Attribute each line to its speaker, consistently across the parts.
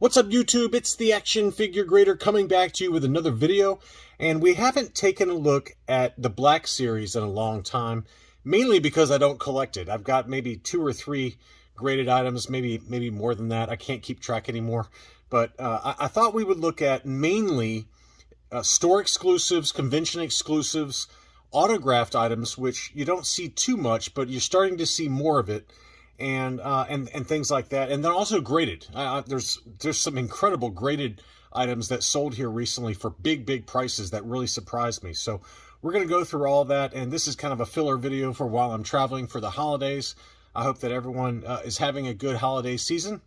Speaker 1: What's up, YouTube? It's the Action Figure Grader coming back to you with another video, and we haven't taken a look at the Black Series in a long time, mainly because I don't collect it. I've got maybe 2 or 3 graded items, maybe more than that. I can't keep track anymore, but I thought we would look at mainly store exclusives, convention exclusives, autographed items, which you don't see too much, but you're starting to see more of it. And things like that, and then also graded. There's some incredible graded items that sold here recently for big prices that really surprised me. So we're going to go through all that, and this is kind of a filler video for while I'm traveling for the holidays. I hope that everyone is having a good holiday season.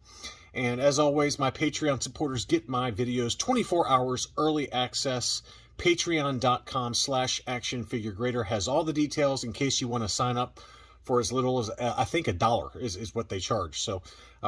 Speaker 1: And as always, my Patreon supporters get my videos 24 hours early access. Patreon.com/actionfiguregrader has all the details in case you want to sign up for as little as, I think, $1 is what they charge. So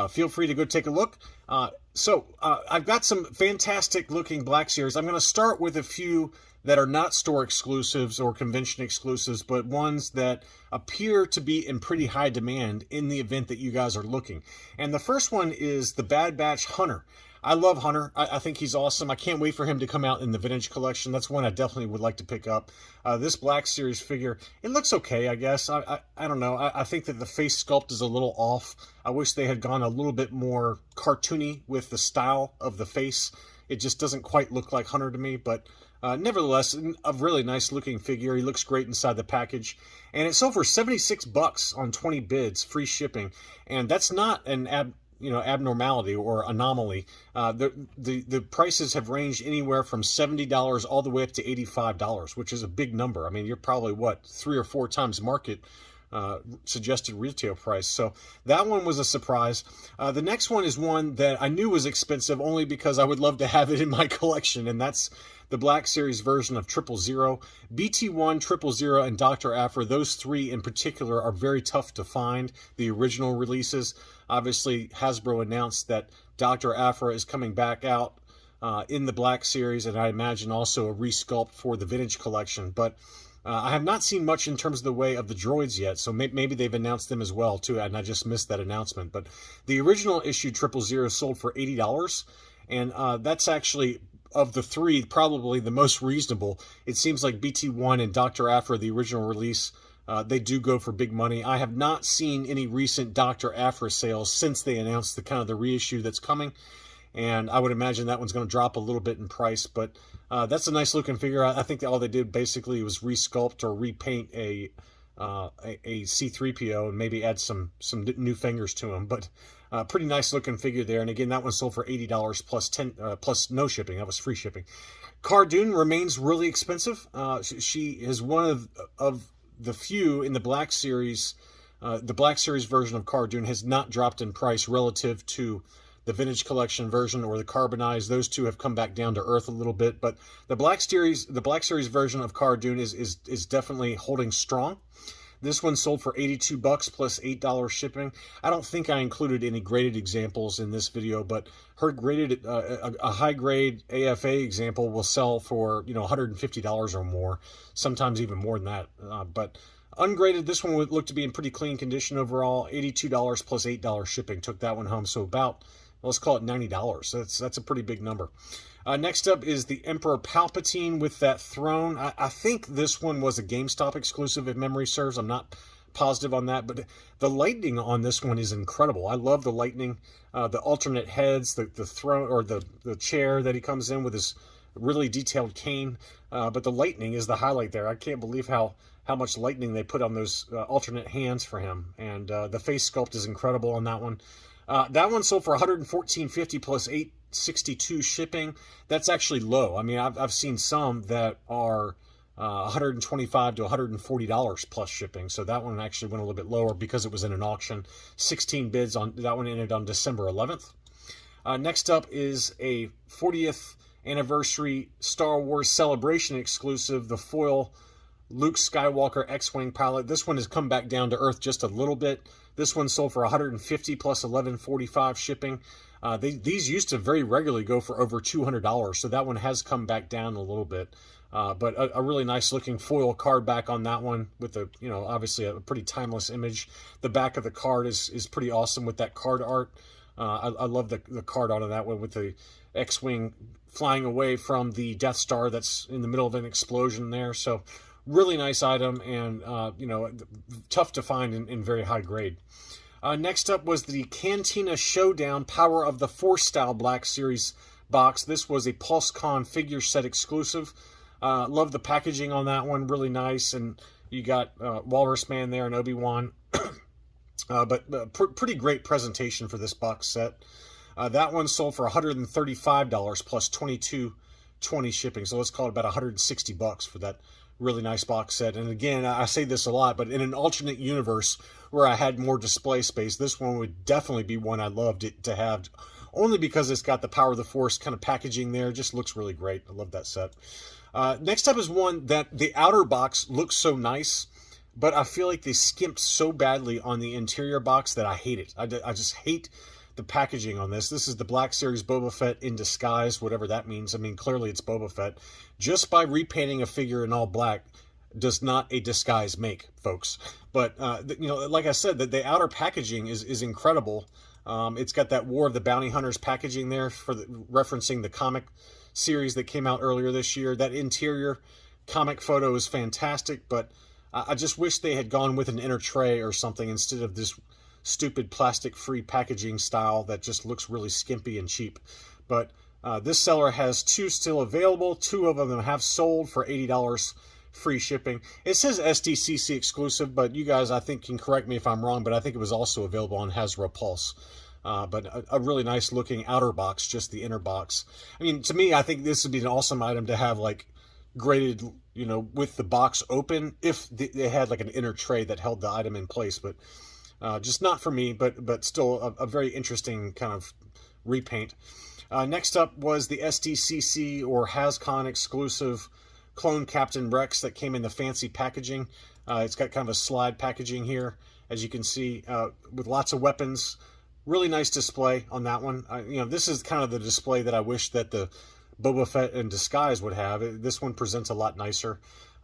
Speaker 1: feel free to go take a look. I've got some fantastic looking Black Series. I'm going to start with a few that are not store exclusives or convention exclusives, but ones that appear to be in pretty high demand in the event that you guys are looking. And the first one is the Bad Batch Hunter. I love Hunter. I think he's awesome. I can't wait for him to come out in the vintage collection. That's one I definitely would like to pick up. This Black Series figure, it looks okay, I guess. I don't know. I think that the face sculpt is a little off. I wish they had gone a little bit more cartoony with the style of the face. It just doesn't quite look like Hunter to me, but nevertheless, a really nice looking figure. He looks great inside the package. And it sold for $76 on 20 bids, free shipping. And that's not an abnormality or anomaly. The prices have ranged anywhere from $70 all the way up to $85, which is a big number. I mean, you're probably, what, 3 or 4 times market suggested retail price. So that one was a surprise. The next one is one that I knew was expensive only because I would love to have it in my collection, and that's the Black Series version of 000. BT1, 000, and Dr. Aphra, those 3 in particular are very tough to find, the original releases. Obviously, Hasbro announced that Dr. Aphra is coming back out in the Black Series, and I imagine also a resculpt for the vintage collection. But I have not seen much in terms of the way of the droids yet, so maybe they've announced them as well, too, and I just missed that announcement. But the original issue 000 sold for $80, and that's actually, of the 3, probably the most reasonable. It seems like BT1 and Dr. Aphra, the original release, they do go for big money. I have not seen any recent Dr. Aphra sales since they announced the reissue that's coming, and I would imagine that one's going to drop a little bit in price, but that's a nice looking figure. I think all they did basically was resculpt or repaint a C-3PO and maybe add some new fingers to him, but pretty nice looking figure there. And again, that one sold for $80 plus no shipping. That was free shipping. Cara Dune remains really expensive. She is one of the few in the Black Series. The Black Series version of Cara Dune has not dropped in price relative to the vintage collection version or the carbonized. Those 2 have come back down to earth a little bit, but the Black Series version of Cara Dune is definitely holding strong. This one sold for $82 plus $8 shipping. I don't think I included any graded examples in this video, but her graded, a high grade AFA example will sell for $150 or more, sometimes even more than that. But ungraded, this one would look to be in pretty clean condition overall. $82 plus $8 shipping took that one home, so about, let's call it $90. So that's a pretty big number. Next up is the Emperor Palpatine with that throne. I think this one was a GameStop exclusive, if memory serves. I'm not positive on that, but the lightning on this one is incredible. I love the lightning, the alternate heads, the throne, or the chair that he comes in with his really detailed cane. But the lightning is the highlight there. I can't believe how much lightning they put on those alternate hands for him. And the face sculpt is incredible on that one. That one sold for $114.50 plus $8.62 shipping. That's actually low. I mean, I've seen some that are $125 to $140 plus shipping. So that one actually went a little bit lower because it was in an auction. 16 bids on that one, ended on December 11th. Next up is a 40th anniversary Star Wars Celebration exclusive, the foil Luke Skywalker X-Wing pilot. This one has come back down to earth just a little bit. This one sold for $150 plus $11.45 shipping. These used to very regularly go for over $200, so that one has come back down a little bit. But a really nice looking foil card back on that one with a, obviously a pretty timeless image. The back of the card is pretty awesome with that card art. I love the card on that one with the X-Wing flying away from the Death Star that's in the middle of an explosion there. So really nice item, and tough to find in very high grade. Next up was the Cantina Showdown Power of the Force style Black Series box. This was a PulseCon figure set exclusive. Love the packaging on that one, really nice, and you got Walrus Man there and Obi-Wan. Pretty great presentation for this box set. That one sold for $135 plus $22.20 shipping, so let's call it about $160 for that really nice box set. And again, I say this a lot, but in an alternate universe where I had more display space, this one would definitely be one I loved it to have, only because it's got the Power of the Force kind of packaging there. It just looks really great. I love that set. Next up is one that the outer box looks so nice, but I feel like they skimped so badly on the interior box that I hate it. I just hate the packaging on this. This is the Black Series Boba Fett in disguise, whatever that means. I mean, clearly it's Boba Fett. Just by repainting a figure in all black does not a disguise make, folks. But, like I said, the outer packaging is incredible. It's got that War of the Bounty Hunters packaging there for referencing the comic series that came out earlier this year. That interior comic photo is fantastic, but I just wish they had gone with an inner tray or something instead of this stupid plastic-free packaging style that just looks really skimpy and cheap. But this seller has 2 still available. 2 of them have sold for $80 free shipping. It says SDCC exclusive, but you guys, I think, can correct me if I'm wrong, but I think it was also available on Hasbro Pulse. But a really nice looking outer box, just the inner box. I mean, to me, I think this would be an awesome item to have, like, graded, with the box open, if they had like an inner tray that held the item in place. But just not for me, but still a very interesting kind of repaint. Next up was the SDCC or HasCon exclusive Clone Captain Rex that came in the fancy packaging. It's got kind of a slide packaging here, as you can see, with lots of weapons. Really nice display on that one. This is kind of the display that I wish that the Boba Fett in disguise would have. This one presents a lot nicer.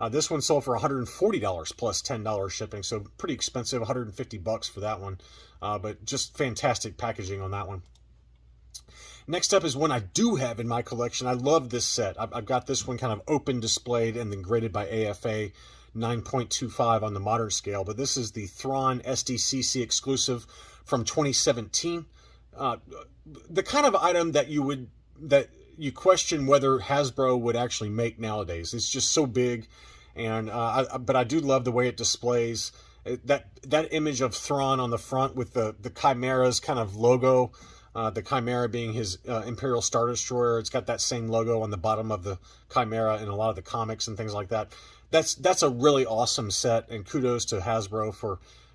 Speaker 1: This one sold for $140 plus $10 shipping, so pretty expensive, $150 for that one. But just fantastic packaging on that one. Next up is one I do have in my collection. I love this set. I've got this one kind of open displayed and then graded by AFA, 9.25 on the modern scale. But this is the Thrawn SDCC exclusive from 2017. The kind of item that you question whether Hasbro would actually make nowadays. It's just so big, and but I do love the way it displays that image of Thrawn on the front with the Chimera's kind of logo. The Chimera being his Imperial Star Destroyer. It's got that same logo on the bottom of the Chimera in a lot of the comics and things like that. That's a really awesome set, and kudos to Hasbro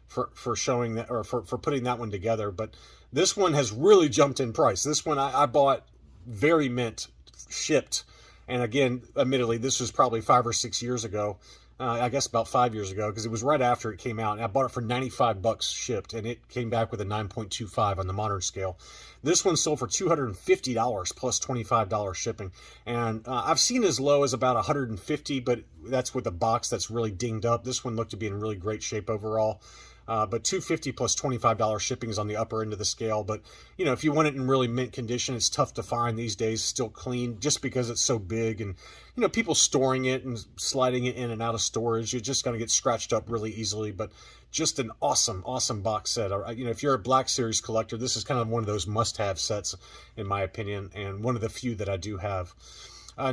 Speaker 1: for showing that, or for putting that one together. But this one has really jumped in price. This one I bought very mint, shipped, and again, admittedly, this was probably 5 or 6 years ago. I guess about 5 years ago, because it was right after it came out, and I bought it for $95 shipped, and it came back with a 9.25 on the modern scale. This one sold for $250 plus $25 shipping, and I've seen as low as about $150, but that's with a box that's really dinged up. This one looked to be in really great shape overall. But $250 plus $25 shipping is on the upper end of the scale. But, if you want it in really mint condition, it's tough to find these days, still clean, just because it's so big. And, people storing it and sliding it in and out of storage, you're just going to get scratched up really easily. But just an awesome, awesome box set. If you're a Black Series collector, this is kind of one of those must-have sets, in my opinion, and one of the few that I do have.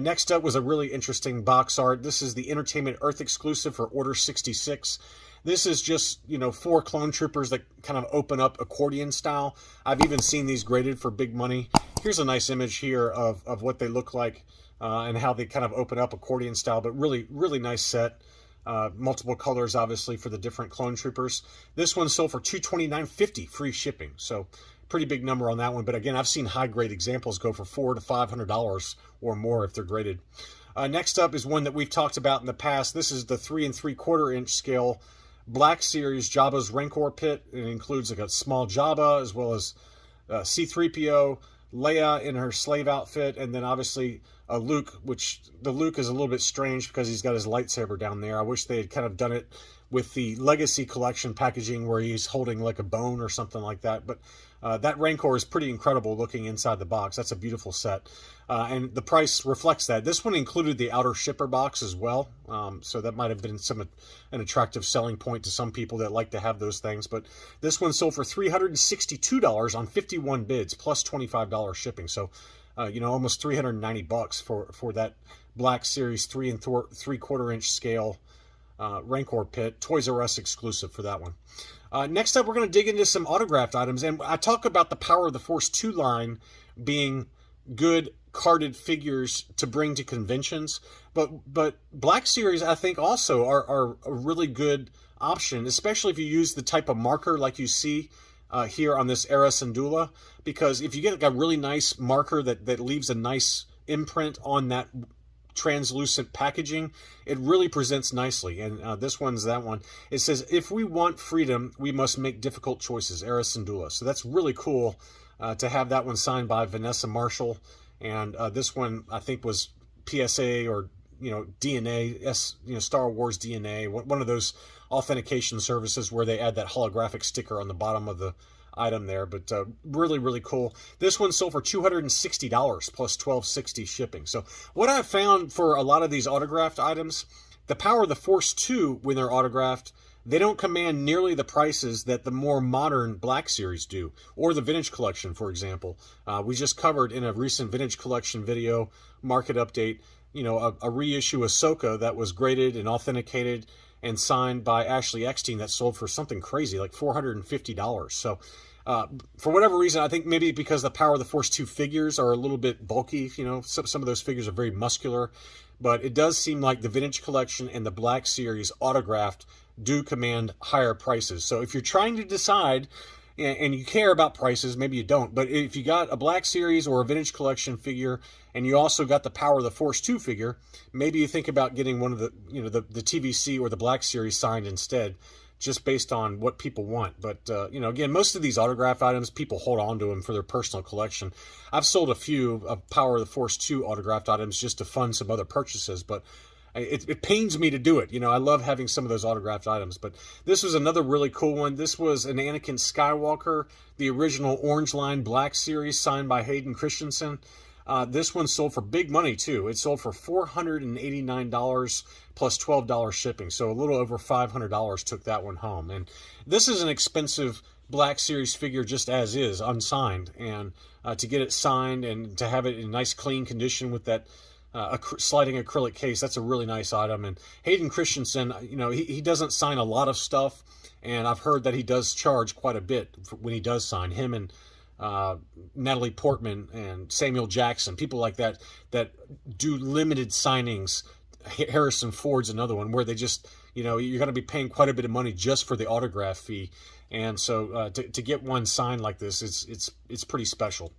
Speaker 1: Next up was a really interesting box art. This is the Entertainment Earth exclusive for Order 66. This is just, 4 clone troopers that kind of open up accordion style. I've even seen these graded for big money. Here's a nice image here of what they look like and how they kind of open up accordion style, but really, really nice set. Multiple colors, obviously, for the different clone troopers. This one sold for $229.50 free shipping, so pretty big number on that one. But again, I've seen high-grade examples go for $400 to $500 or more if they're graded. Next up is one that we've talked about in the past. This is the 3 3/4 inch scale Black Series Jabba's Rancor Pit. It includes like a small Jabba as well as C-3PO, Leia in her slave outfit, and then obviously Luke, which the Luke is a little bit strange because he's got his lightsaber down there. I wish they had kind of done it with the Legacy Collection packaging where he's holding like a bone or something like that. But that Rancor is pretty incredible looking inside the box. That's a beautiful set. And the price reflects that. This one included the outer shipper box as well. So that might have been an attractive selling point to some people that like to have those things. But this one sold for $362 on 51 bids plus $25 shipping. So, almost $390 for that Black Series 3 3/4 inch scale Rancor pit. Toys R Us exclusive for that one. Next up, we're going to dig into some autographed items. And I talk about the Power of the Force 2 line being good carded figures to bring to conventions. But Black Series, I think, also are a really good option, especially if you use the type of marker like you see here on this Era Syndulla. Because if you get a really nice marker that leaves a nice imprint on that translucent packaging, it really presents nicely. And this one's that one. It says, "If we want freedom, we must make difficult choices." Era Syndulla. So that's really cool to have that one signed by Vanessa Marshall. And this one, I think, was PSA or DNA, Star Wars DNA, one of those authentication services where they add that holographic sticker on the bottom of the item there. But really, really cool. This one sold for $260 plus $12.60 shipping. So what I've found for a lot of these autographed items, the Power of the Force 2, when they're autographed, they don't command nearly the prices that the more modern Black Series do, or the Vintage Collection, for example. We just covered in a recent Vintage Collection video, market update, a reissue Ahsoka that was graded and authenticated and signed by Ashley Eckstein that sold for something crazy, like $450. So for whatever reason, I think maybe because the Power of the Force 2 figures are a little bit bulky, some of those figures are very muscular, but it does seem like the Vintage Collection and the Black Series autographed do command higher prices. So if you're trying to decide and you care about prices, maybe you don't, but if you got a Black Series or a Vintage Collection figure and you also got the Power of the Force 2 figure, maybe you think about getting one of the TVC or the Black Series signed instead, just based on what people want. But again, most of these autograph items, people hold on to them for their personal collection. I've sold a few of Power of the Force 2 autographed items just to fund some other purchases, but it pains me to do it. I love having some of those autographed items. But this was another really cool one. This was an Anakin Skywalker, the original Orange Line Black Series, signed by Hayden Christensen. This one sold for big money, too. It sold for $489 plus $12 shipping. So a little over $500 took that one home. And this is an expensive Black Series figure just as is, unsigned. And to get it signed and to have it in nice, clean condition with that sliding acrylic case, that's a really nice item. And Hayden Christensen, he doesn't sign a lot of stuff, and I've heard that he does charge quite a bit when he does sign. Him and Natalie Portman and Samuel Jackson, people like that do limited signings. Harrison Ford's another one where they just, you're going to be paying quite a bit of money just for the autograph fee. And so to get one signed like this, it's pretty special.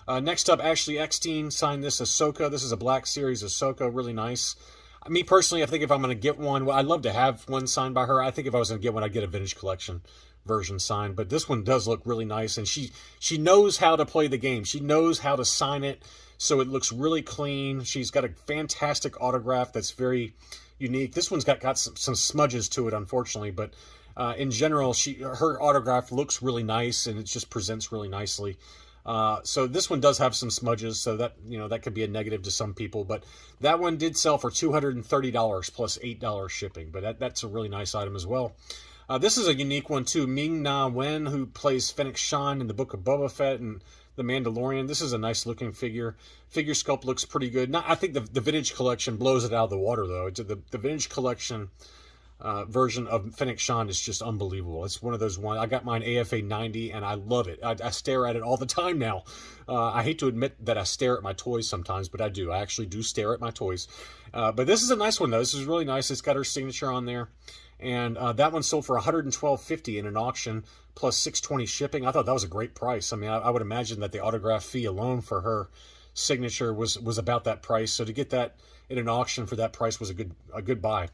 Speaker 1: Next up, Ashley Eckstein signed this Ahsoka. This is a Black Series Ahsoka, really nice. Me personally, I think if I'm going to get one, I'd love to have one signed by her. I think if I was going to get one, I'd get a Vintage Collection version signed. But this one does look really nice, and she knows how to play the game. She knows how to sign it, so it looks really clean. She's got a fantastic autograph that's very unique. This one's got some smudges to it, unfortunately, but in general, her autograph looks really nice, and it just presents really nicely. So this one does have some smudges, so that that could be a negative to some people, but that one did sell for $230 plus $8 shipping, but that's a really nice item as well. This is a unique one too. Ming-Na Wen, who plays Fennec Shand in the Book of Boba Fett and The Mandalorian. This is a nice looking figure. Figure sculpt looks pretty good. I think the Vintage Collection blows it out of the water though. The Vintage Collection version of Fennec Shand is just unbelievable. It's one of those ones. I got mine AFA 90 and I love it. I stare at it all the time now. I hate to admit that I stare at my toys sometimes, but I do. I actually do stare at my toys. But this is a nice one though. This is really nice. It's got her signature on there. And that one sold for $112.50 in an auction plus $620 shipping. I thought that was a great price. I mean, I would imagine that the autograph fee alone for her signature was about that price. So to get that in an auction for that price was a good buy.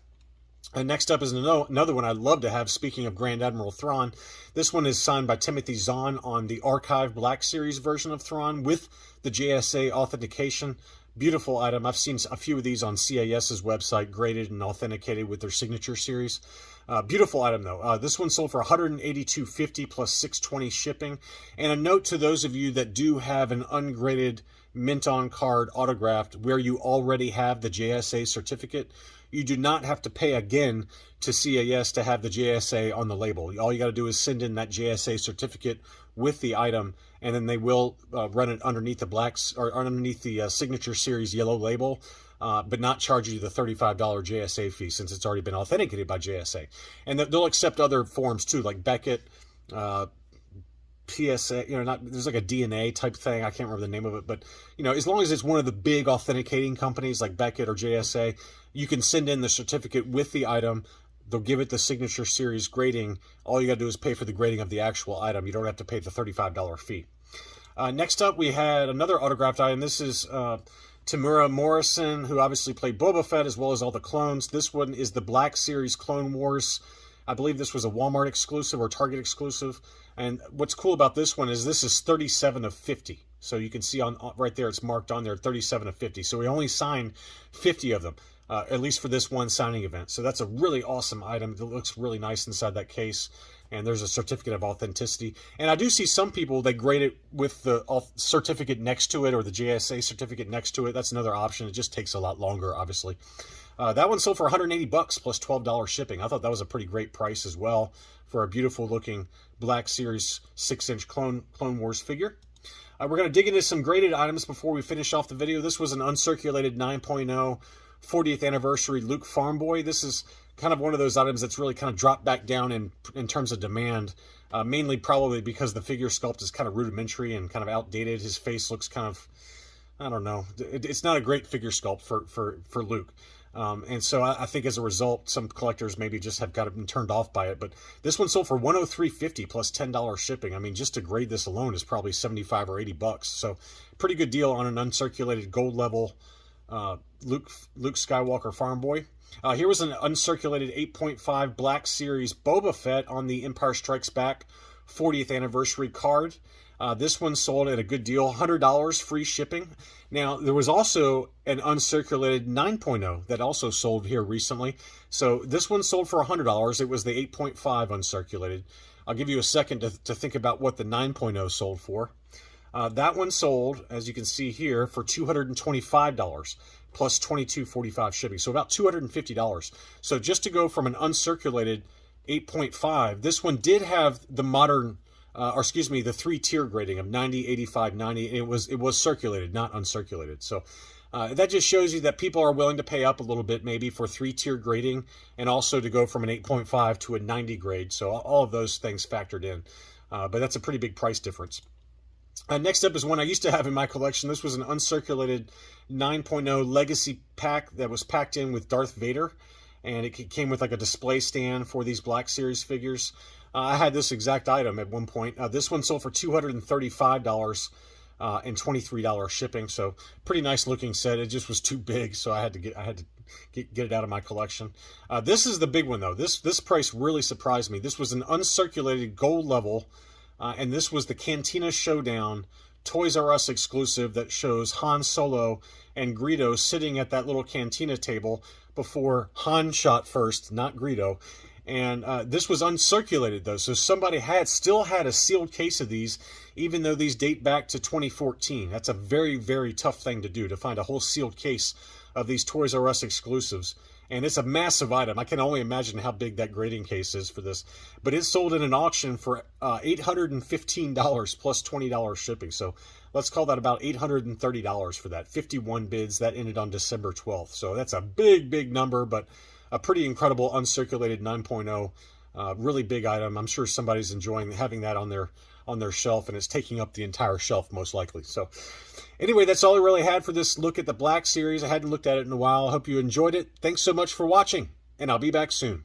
Speaker 1: And next up is another one I'd love to have. Speaking of Grand Admiral Thrawn, this one is signed by Timothy Zahn on the Archive Black Series version of Thrawn with the JSA authentication. Beautiful item. I've seen a few of these on CAS's website, graded and authenticated with their signature series. Beautiful item though. This one sold for $182.50 plus $6.20 shipping. And a note to those of you that do have an ungraded mint on card autographed where you already have the JSA certificate, you do not have to pay again to CAS to have the JSA on the label. All you got to do is send in that JSA certificate with the item, and then they will run it underneath the underneath the signature series yellow label, but not charge you the $35 JSA fee since it's already been authenticated by JSA. And they'll accept other forms too, like Beckett, PSA, there's like a DNA type thing. I can't remember the name of it, but as long as it's one of the big authenticating companies like Beckett or JSA, you can send in the certificate with the item. They'll give it the signature series grading. All you got to do is pay for the grading of the actual item. You don't have to pay the $35 fee. Next up, we had another autographed item. This is Tamura Morrison, who obviously played Boba Fett as well as all the clones. This one is the Black Series Clone Wars. I believe this was a Walmart exclusive or Target exclusive. And what's cool about this one is this is 37 of 50. So you can see on right there, it's marked on there, 37 of 50. So we only signed 50 of them, at least for this one signing event. So that's a really awesome item. It looks really nice inside that case. And there's a certificate of authenticity. And I do see some people, they grade it with the certificate next to it or the JSA certificate next to it. That's another option. It just takes a lot longer, obviously. That one sold for $180 plus $12 shipping. I thought that was a pretty great price as well for a beautiful looking Black Series 6-inch Clone Wars figure. We're going to dig into some graded items before we finish off the video. This was an uncirculated 9.0 40th anniversary Luke Farm Boy. This is kind of one of those items that's really kind of dropped back down in terms of demand, mainly probably because the figure sculpt is kind of rudimentary and kind of outdated. His face looks kind of, I don't know, it's not a great figure sculpt for Luke. And so I think as a result, some collectors maybe just have got been turned off by it. But this one sold for $103.50 plus $10 shipping. I mean, just to grade this alone is probably 75 or 80 bucks. So pretty good deal on an uncirculated gold level Luke Skywalker Farm Boy. Here was an uncirculated 8.5 Black Series Boba Fett on the Empire Strikes Back 40th anniversary card. This one sold at a good deal, $100 free shipping. Now, there was also an uncirculated 9.0 that also sold here recently. So this one sold for $100. It was the 8.5 uncirculated. I'll give you a second to think about what the 9.0 sold for. That one sold, as you can see here, for $225 plus $22.45 shipping. So about $250. So just to go from an uncirculated 8.5, this one did have the modern, the 3-tier grading of 90, 85, 90. It was circulated, not uncirculated. So that just shows you that people are willing to pay up a little bit maybe for 3-tier grading and also to go from an 8.5 to a 90 grade. So all of those things factored in. But that's a pretty big price difference. Next up is one I used to have in my collection. This was an uncirculated 9.0 Legacy pack that was packed in with Darth Vader. And it came with like a display stand for these Black Series figures. I had this exact item at one point. This one sold for $235 and $23 shipping. So pretty nice looking set. It just was too big, so I had to get it out of my collection. This is the big one though. This price really surprised me. This was an uncirculated gold level, and this was the Cantina Showdown Toys R Us exclusive that shows Han Solo and Greedo sitting at that little cantina table before Han shot first, not Greedo. And this was uncirculated though, so somebody still had a sealed case of these, even though these date back to 2014. That's a very, very tough thing to do, to find a whole sealed case of these Toys R Us exclusives. And it's a massive item. I can only imagine how big that grading case is for this. But it sold in an auction for $815 plus $20 shipping. So let's call that about $830 for that. 51 bids. That ended on December 12th. So that's a big, big number, but a pretty incredible uncirculated 9.0. Really big item. I'm sure somebody's enjoying having that on their shelf, and it's taking up the entire shelf most likely. So anyway, that's all I really had for this look at the Black Series. I hadn't looked at it in a while. I hope you enjoyed it. Thanks so much for watching, and I'll be back soon.